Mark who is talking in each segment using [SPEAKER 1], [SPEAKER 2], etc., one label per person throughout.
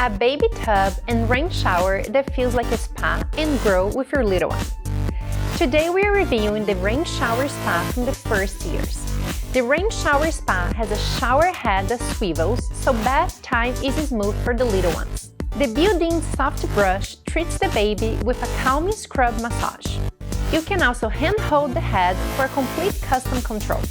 [SPEAKER 1] A baby tub and rain shower that feels like a spa and grow with your little one. Today we are reviewing the rain shower spa from the first years. The rain shower spa has a shower head that swivels, so bath time is smooth for the little ones. The built-in soft brush treats the baby with a calming scrub massage. You can also hand-hold the head for complete custom control.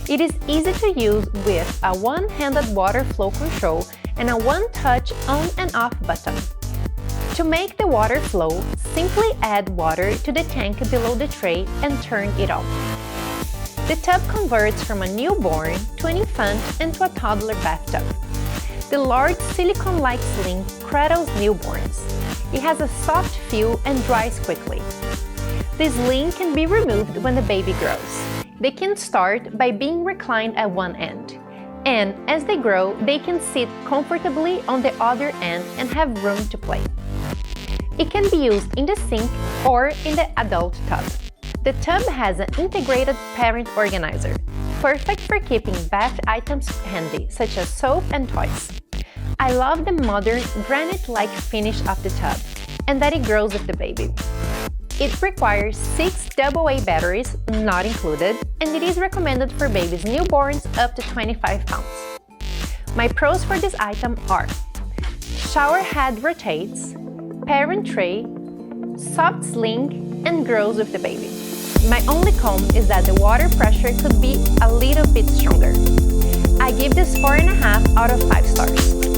[SPEAKER 1] It is easy to use with a one-handed water flow control and a one-touch on and off button. To make the water flow, simply add water to the tank below the tray and turn it off. The tub converts from a newborn to an infant and to a toddler bathtub. The large silicone-like sling cradles newborns. It has a soft feel and dries quickly. The sling can be removed when the baby grows. They can start by being reclined at one end, and as they grow, they can sit comfortably on the other end and have room to play. It can be used in the sink or in the adult tub. The tub has an integrated parent organizer, perfect for keeping bath items handy, such as soap and toys. I love the modern granite-like finish of the tub, and that it grows with the baby. It requires 6 AA batteries, not included, and it is recommended for babies newborns up to 25 pounds. My pros for this item are: shower head rotates, parent tray, soft sling, and grows with the baby. My only con is that the water pressure could be a little bit stronger. I give this 4.5 out of 5 stars.